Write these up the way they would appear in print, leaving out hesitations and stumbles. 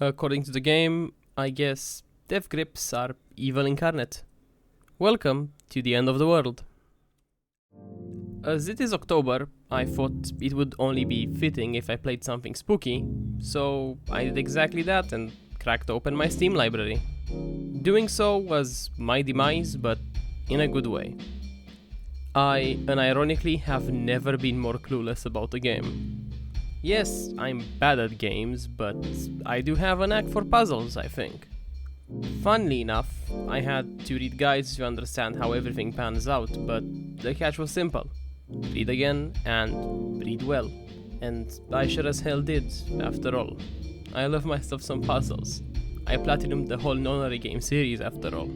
According to the game, I guess death grips are evil incarnate. Welcome to the end of the world. As it is October, I thought it would only be fitting if I played something spooky, so I did exactly that and cracked open my Steam library. Doing so was my demise, but in a good way. I unironically have never been more clueless about a game. Yes, I'm bad at games, but I do have a knack for puzzles, I think. Funnily enough, I had to read guides to understand how everything pans out, but the catch was simple. Read again, and read well. And I sure as hell did, after all. I love myself some puzzles. I platinumed the whole Nonary game series, after all.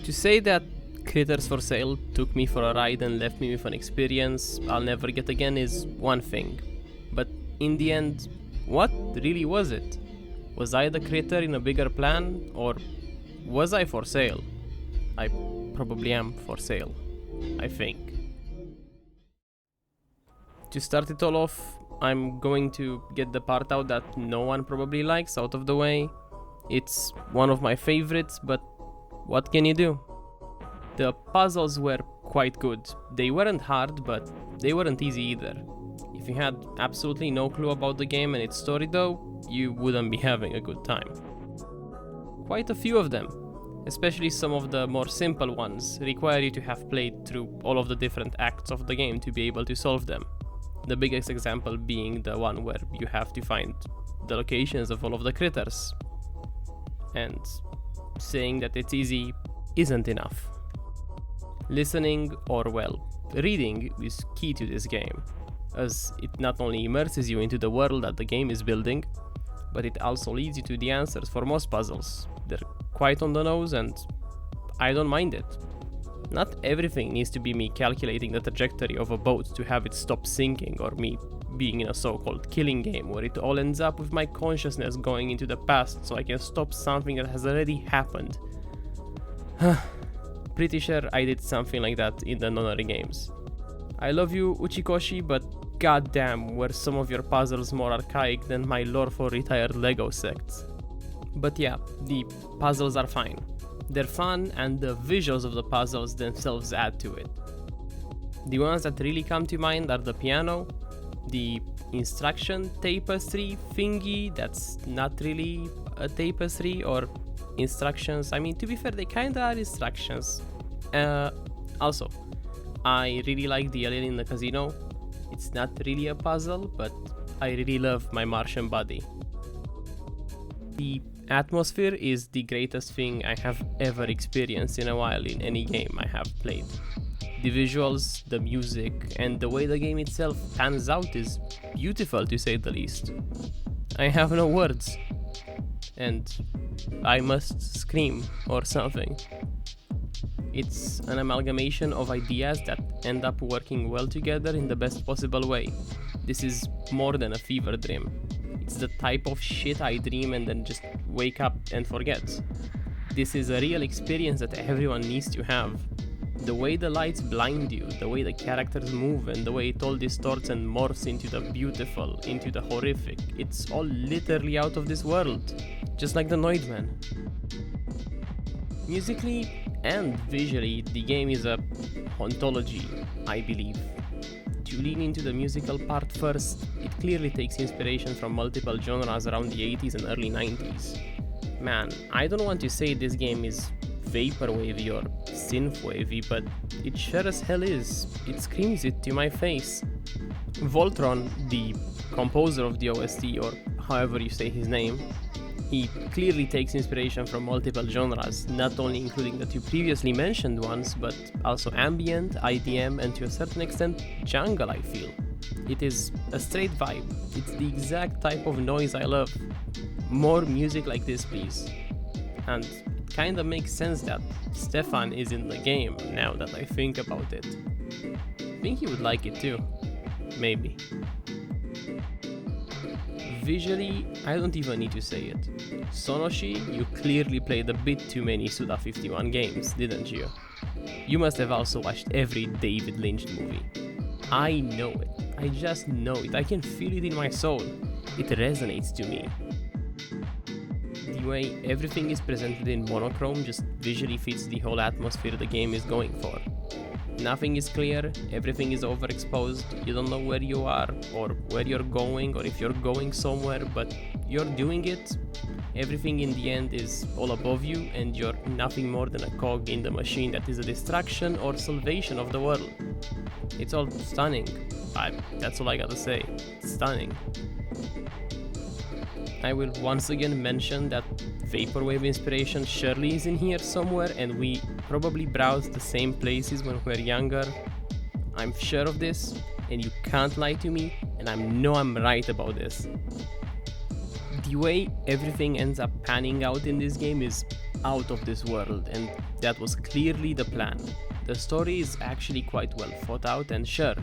To say that Critters for Sale took me for a ride and left me with an experience I'll never get again is one thing. But in the end, what really was it? Was I the critter in a bigger plan, or was I for sale? I probably am for sale, I think. To start it all off, I'm going to get the part out that no one probably likes out of the way. It's one of my favorites, but what can you do? The puzzles were quite good. They weren't hard, but they weren't easy either. If you had absolutely no clue about the game and its story though, you wouldn't be having a good time. Quite a few of them, especially some of the more simple ones, require you to have played through all of the different acts of the game to be able to solve them. The biggest example being the one where you have to find the locations of all of the critters. And saying that it's easy isn't enough. Listening, or well, reading is key to this game, as it not only immerses you into the world that the game is building, but it also leads you to the answers for most puzzles. They're quite on the nose and I don't mind it. Not everything needs to be me calculating the trajectory of a boat to have it stop sinking, or me being in a so-called killing game where it all ends up with my consciousness going into the past so I can stop something that has already happened. Pretty sure I did something like that in the Nonary games. I love you, Uchikoshi, but goddamn were some of your puzzles more archaic than my lore for retired LEGO sects. But yeah, the puzzles are fine. They're fun, and the visuals of the puzzles themselves add to it. The ones that really come to mind are the piano, the instruction tapestry thingy that's not really a tapestry, or instructions. I mean, to be fair, they kinda are instructions. Also, I really like the alien in the casino. It's not really a puzzle, but I really love my Martian buddy. The atmosphere is the greatest thing I have ever experienced in a while in any game I have played. The visuals, the music, and the way the game itself pans out is beautiful, to say the least. I have no words. And I must scream or something. It's an amalgamation of ideas that end up working well together in the best possible way. This is more than a fever dream. It's the type of shit I dream and then just wake up and forget. This is a real experience that everyone needs to have. The way the lights blind you, the way the characters move, and the way it all distorts and morphs into the beautiful, into the horrific. It's all literally out of this world. Just like the Noid Man. Musically and visually, the game is a ontology, I believe. To lean into the musical part first, it clearly takes inspiration from multiple genres around the 80s and early 90s. Man, I don't want to say this game is vaporwavy or synthwavy, but it sure as hell is. It screams it to my face. Voltron, the composer of the OST, or however you say his name, he clearly takes inspiration from multiple genres, not only including the two previously mentioned ones, but also ambient, IDM, and to a certain extent, jungle, I feel. It is a straight vibe. It's the exact type of noise I love. More music like this, please. And it kinda makes sense that Stefan is in the game, now that I think about it. I think he would like it too. Maybe. Visually, I don't even need to say it. Sonoshi, you clearly played a bit too many Suda51 games, didn't you? You must have also watched every David Lynch movie. I know it. I just know it. I can feel it in my soul. It resonates to me. The way everything is presented in monochrome just visually fits the whole atmosphere the game is going for. Nothing is clear, everything is overexposed, you don't know where you are or where you're going or if you're going somewhere, but you're doing it. Everything in the end is all above you and you're nothing more than a cog in the machine that is a distraction or salvation of the world. It's all stunning. That's all I gotta say. Stunning. I will once again mention that Vaporwave inspiration surely is in here somewhere and we probably browsed the same places when we were younger. I'm sure of this and you can't lie to me and I know I'm right about this. The way everything ends up panning out in this game is out of this world and that was clearly the plan. The story is actually quite well thought out and sure,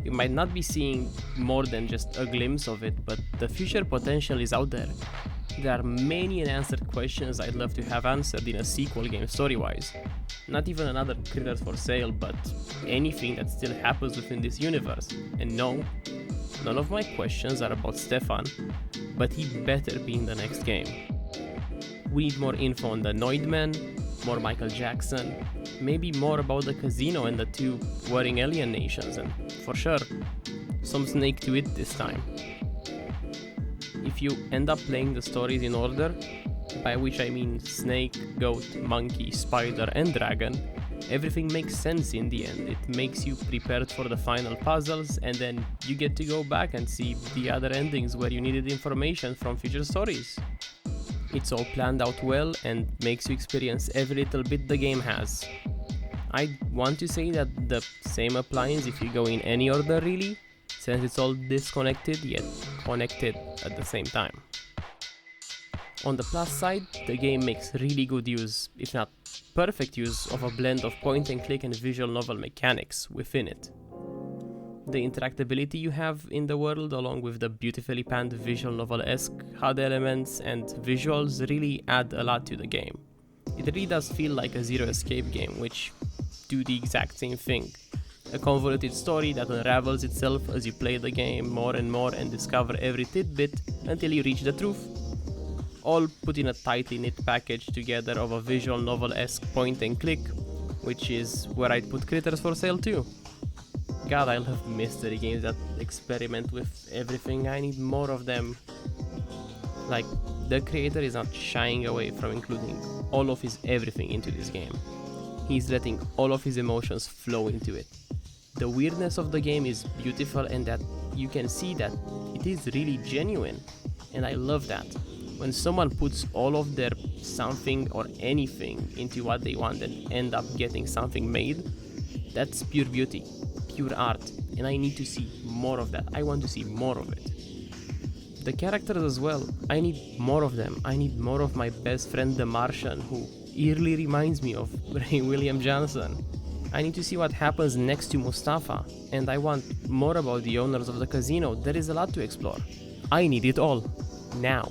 you might not be seeing more than just a glimpse of it, but the future potential is out there. There are many unanswered questions I'd love to have answered in a sequel game story-wise. Not even another Critters for Sale, but anything that still happens within this universe. And no, none of my questions are about Stefan, but he better be in the next game. We need more info on the Noid Man, more Michael Jackson, maybe more about the casino and the two warring alien nations, and for sure, some Snake to it this time. If you end up playing the stories in order, by which I mean snake, goat, monkey, spider and dragon, everything makes sense in the end. It makes you prepared for the final puzzles and then you get to go back and see the other endings where you needed information from future stories. It's all planned out well and makes you experience every little bit the game has. I want to say that the same applies if you go in any order really, since it's all disconnected yet connected at the same time. On the plus side, the game makes really good use, if not perfect use, of a blend of point and click and visual novel mechanics within it. The interactability you have in the world, along with the beautifully panned visual novel-esque HUD elements and visuals, really add a lot to the game. It really does feel like a zero escape game, which do the exact same thing. A convoluted story that unravels itself as you play the game more and more and discover every tidbit until you reach the truth. All put in a tightly knit package together of a visual novel-esque point and click, which is where I'd put Critters for Sale too. God, I love mystery games that experiment with everything. I need more of them. Like, the creator is not shying away from including all of his everything into this game. He's letting all of his emotions flow into it. The weirdness of the game is beautiful and that you can see that it is really genuine. And I love that. When someone puts all of their something or anything into what they want and end up getting something made, that's pure beauty. Pure art, and I need to see more of that. I want to see more of it. The characters as well, I need more of them. I need more of my best friend the Martian, who eerily reminds me of Ray William Johnson. I need to see what happens next to Mustafa, and I want more about the owners of the casino. There is a lot to explore. I need it all. Now.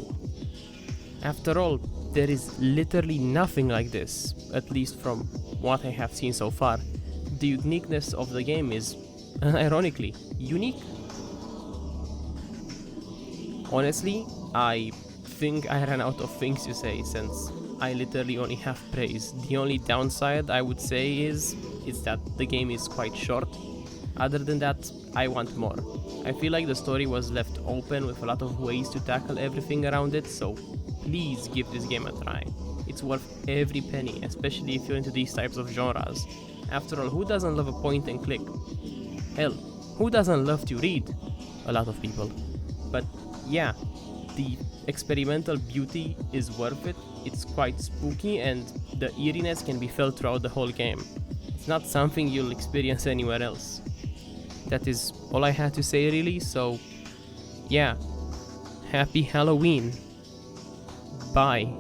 After all, there is literally nothing like this, at least from what I have seen so far. The uniqueness of the game is, ironically, unique. Honestly, I think I ran out of things to say since I literally only have praise. The only downside I would say is that the game is quite short. Other than that, I want more. I feel like the story was left open with a lot of ways to tackle everything around it, so please give this game a try. It's worth every penny, especially if you're into these types of genres. After all, who doesn't love a point and click? Hell, who doesn't love to read? A lot of people. But yeah, the experimental beauty is worth it. It's quite spooky and the eeriness can be felt throughout the whole game. It's not something you'll experience anywhere else. That is all I had to say really, so yeah, happy Halloween. Bye.